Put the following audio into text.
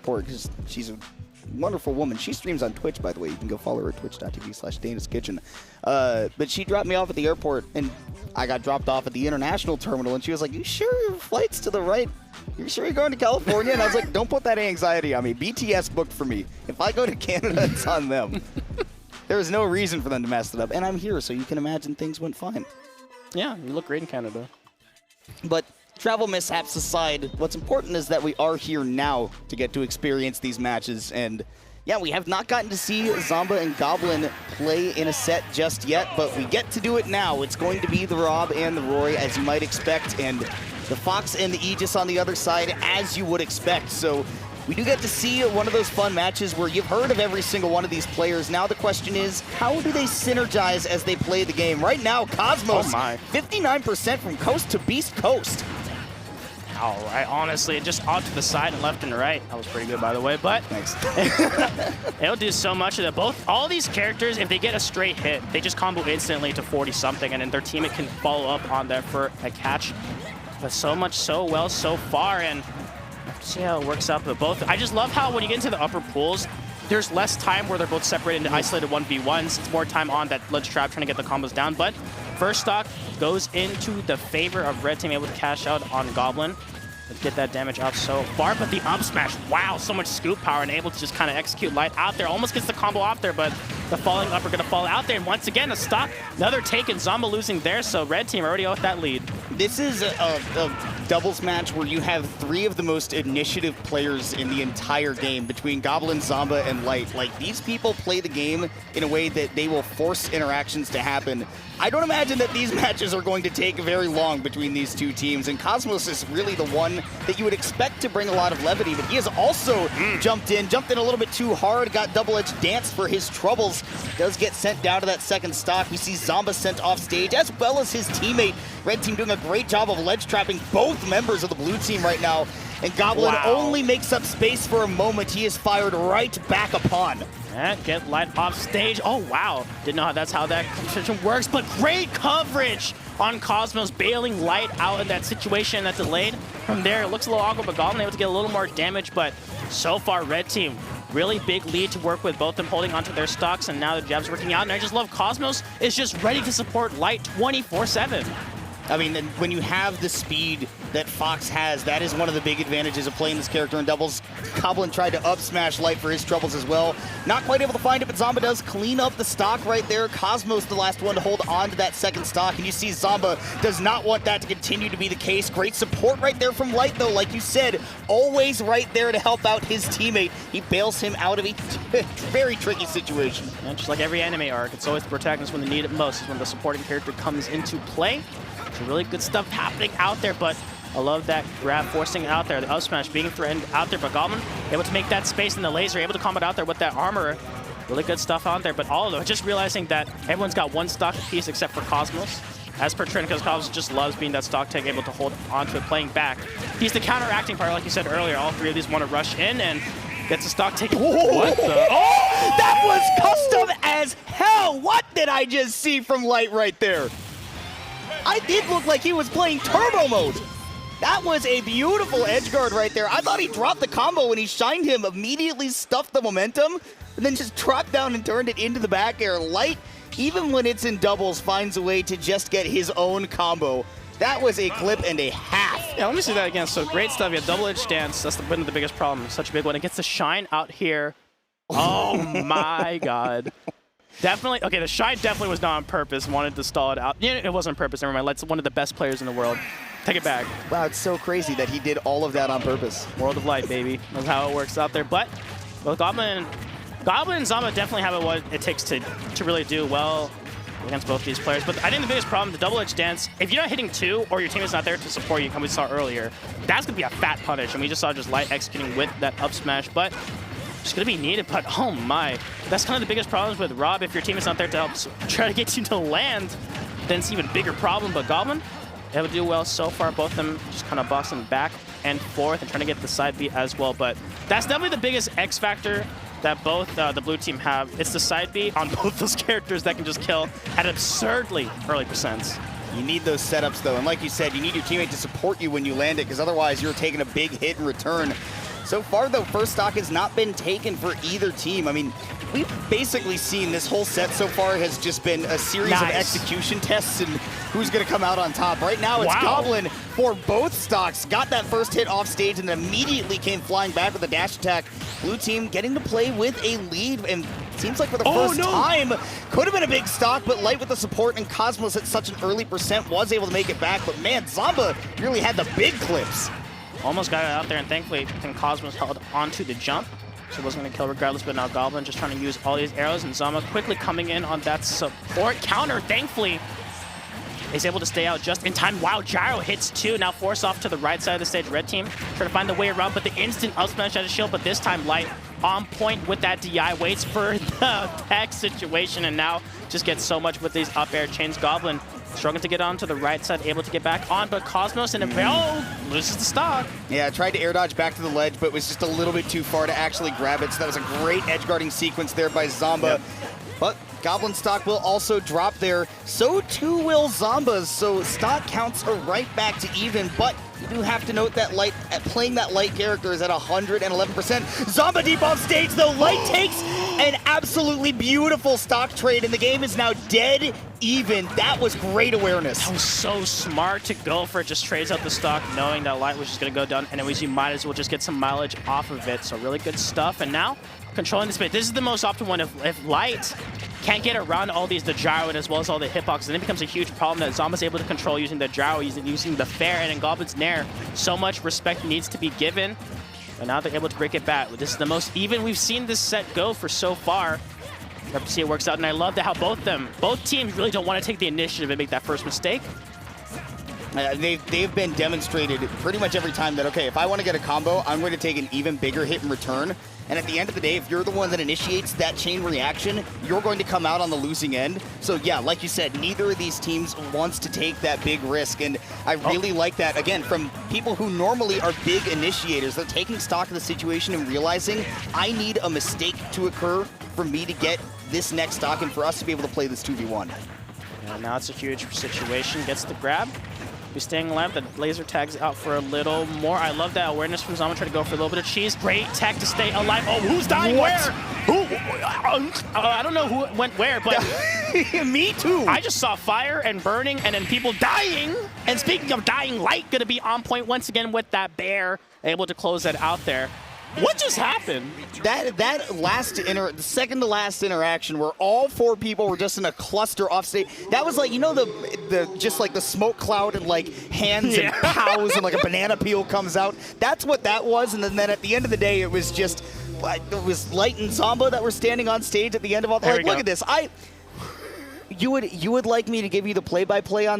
airport because she's a wonderful woman. She streams on Twitch, by the way. You can go follow her at twitch.tv/DanasKitchen. But she dropped me off at the airport, and I got dropped off at the international terminal, and she was like, you sure your flight's to the right? You sure you're going to California? And I was like, don't put that anxiety on me. BTS booked for me. If I go to Canada, it's on them. There is no reason for them to mess it up. And I'm here, so you can imagine things went fine. Yeah, you look great in Canada. But travel mishaps aside, what's important is that we are here now to get to experience these matches. And yeah, we have not gotten to see Zomba and Goblin play in a set just yet, but we get to do it now. It's going to be the Rob and the Roy, as you might expect, and the Fox and the Aegis on the other side, as you would expect. So we do get to see one of those fun matches where you've heard of every single one of these players. Now the question is, how do they synergize as they play the game? Right now, Cosmos, 59% from coast to beast coast. All right, honestly, just off to the side and left and right. That was pretty good, by the way, but thanks. It'll do so much of that. All these characters, if they get a straight hit, they just combo instantly to 40-something, and then their teammate can follow up on that for a catch. But so much so well so far, and see how it works out. But both, I just love how when you get into the upper pools, there's less time where they're both separated into isolated 1v1s. It's more time on that ledge trap trying to get the combos down. But first stock goes into the favor of Red Team, able to cash out on Goblin. Let's get that damage out so far. But the up smash, wow, so much scoop power and able to just kind of execute Light out there. Almost gets the combo off there, but the falling up are going to fall out there. And once again, a stock, another take, and Zomba losing there. So Red Team already out that lead. This is a doubles match where you have three of the most initiative players in the entire game between Goblin, Zomba, and Light. Like, these people play the game in a way that they will force interactions to happen. I don't imagine that these matches are going to take very long between these two teams, and Cosmos is really the one that you would expect to bring a lot of levity, but he has also jumped in a little bit too hard, got double-edged dance for his troubles, does get sent down to that second stock. We see Zomba sent off stage, as well as his teammate. Red Team doing a great job of ledge trapping both members of the blue team right now, and Goblin only makes up space for a moment. He is fired right back upon. And get Light off stage. Oh, wow. Didn't know that's how that competition works, but great coverage on Cosmos, bailing Light out in that situation that delayed. From there, it looks a little awkward, but Goblin able to get a little more damage, but so far, Red Team, really big lead to work with, both them holding onto their stocks, and now the jab's working out, and I just love Cosmos is just ready to support Light 24/7. I mean, when you have the speed that Fox has, that is one of the big advantages of playing this character in doubles. Goblin tried to up smash Light for his troubles as well. Not quite able to find it, but Zomba does clean up the stock right there. Cosmos the last one to hold on to that second stock, and you see Zomba does not want that to continue to be the case. Great support right there from Light, though. Like you said, always right there to help out his teammate. He bails him out of a very tricky situation. And just like every anime arc, it's always the protagonist when they need it most, is when the supporting character comes into play. Some really good stuff happening out there, but I love that grab forcing it out there. The up smash being threatened out there, but Goblin able to make that space in the laser, able to combat out there with that armor. Really good stuff out there, but all of them just realizing that everyone's got one stock piece except for Cosmos. As per trend, because Cosmos just loves being that stock tank, able to hold onto it, playing back. He's the counteracting part, like you said earlier. All three of these want to rush in and gets a stock take. What the? Oh, that was custom as hell. What did I just see from Light right there? I did look like he was playing turbo mode. That was a beautiful edgeguard right there. I thought he dropped the combo when he shined him, immediately stuffed the momentum, and then just dropped down and turned it into the back air. Light, even when it's in doubles, finds a way to just get his own combo. That was a clip and a half. Yeah, let me see that again. So great stuff. You have double-edged dance. That's one of the biggest problems. Such a big one. It gets to shine out here. Oh my god. Definitely, okay, the shine definitely was not on purpose. Wanted to stall it out. Yeah, it wasn't on purpose, never mind. Light's one of the best players in the world. Take it back. Wow, it's so crazy that he did all of that on purpose. World of Light, baby. That's how it works out there. But, well, Goblin and Zomba definitely have what it takes to really do well against both these players. But I think the biggest problem, the double-edged dance, if you're not hitting two or your team is not there to support you, like we saw earlier, that's going to be a fat punish. And we just saw just Light executing with that up smash. But it's going to be needed, but oh my. That's kind of the biggest problems with Rob. If your team is not there to help try to get you to land, then it's an even bigger problem. But Goblin, they will do well so far. Both of them just kind of boxing back and forth and trying to get the side B as well. But that's definitely the biggest X factor that both the blue team have. It's the side B on both those characters that can just kill at absurdly early percents. You need those setups, though. And like you said, you need your teammate to support you when you land it, because otherwise you're taking a big hit in return. So far, though, first stock has not been taken for either team. I mean, we've basically seen this whole set so far has just been a series of execution tests and who's going to come out on top. Right now, it's Goblin for both stocks. Got that first hit off stage and then immediately came flying back with a dash attack. Blue team getting to play with a lead, and seems like for the first time, could have been a big stock, but Light with the support and Cosmos at such an early percent was able to make it back. But man, Zomba really had the big clips. Almost got it out there, and thankfully, I think Cosmos held onto the jump, so it wasn't going to kill regardless, but now Goblin just trying to use all these arrows, and Zomba quickly coming in on that support counter, thankfully. He's able to stay out just in time. Wow, Gyro hits two, now force off to the right side of the stage. Red team trying to find the way around, but the instant up smash out of shield, but this time Light on point with that DI, waits for the tech situation, and now just gets so much with these up air chains. Goblin struggling to get onto the right side, able to get back on, but Cosmos and loses the stock. Yeah, tried to air dodge back to the ledge, but was just a little bit too far to actually grab it, so that was a great edge guarding sequence there by Zomba. Yep. But Goblin stock will also drop there. So too will Zomba's, so stock counts are right back to even, but you do have to note that Light, playing that Light character is at 111%. Zomba deep off stage though. Light takes an absolutely beautiful stock trade, and the game is now dead even. That was great awareness. That was so smart to go for it. Just trades out the stock, knowing that Light was just going to go down. Anyways, you might as well just get some mileage off of it. So really good stuff. And now, controlling the space. This is the most optimal one. If Light can't get around all these, the gyro as well as all the hitboxes, then it becomes a huge problem that Zomba's able to control using the gyro, using the fair, and in Goblin's Nair. So much respect needs to be given. And now they're able to break it back. This is the most even we've seen this set go for so far. Love to see it works out, and I love that how both teams really don't want to take the initiative and make that first mistake. They've been demonstrated pretty much every time that, okay, if I want to get a combo, I'm going to take an even bigger hit in return. And at the end of the day, if you're the one that initiates that chain reaction, you're going to come out on the losing end. So yeah, like you said, neither of these teams wants to take that big risk. And I really like that, again, from people who normally are big initiators. They're taking stock of the situation and realizing, I need a mistake to occur for me to get this next stock and for us to be able to play this 2v1. Yeah, now it's a huge situation. Gets the grab. He's staying alive. The laser tags out for a little more. I love that awareness from Zomba. Trying to go for a little bit of cheese. Great tech to stay alive. Oh, who's dying where? Who? I don't know who went where, but me too. I just saw fire and burning and then people dying. And speaking of dying, Light going to be on point once again with that bear. Able to close that out there. What just happened? That last the second to last interaction where all four people were just in a cluster off stage. That was like, you know, the just like the smoke cloud and like hands and pows and like a banana peel comes out. That's what that was. And then at the end of the day, it was just it was Light and Zomba that were standing on stage at the end of all. Like, look at this. You would like me to give you the play-by-play on